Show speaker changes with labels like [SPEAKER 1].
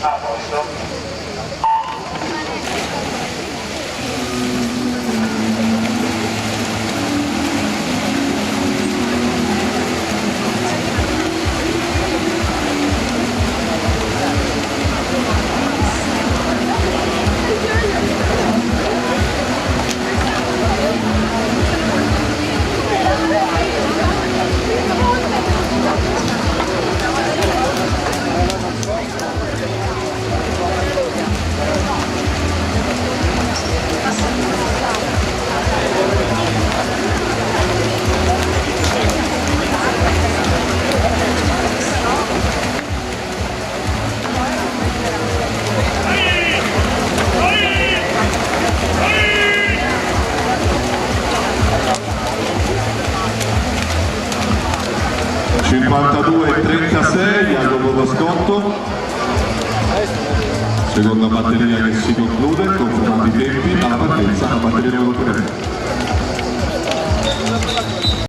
[SPEAKER 1] A posto.
[SPEAKER 2] 52-36 al dopo sconto, seconda batteria che si conclude, confermando i tempi alla partenza a batteria numero 3.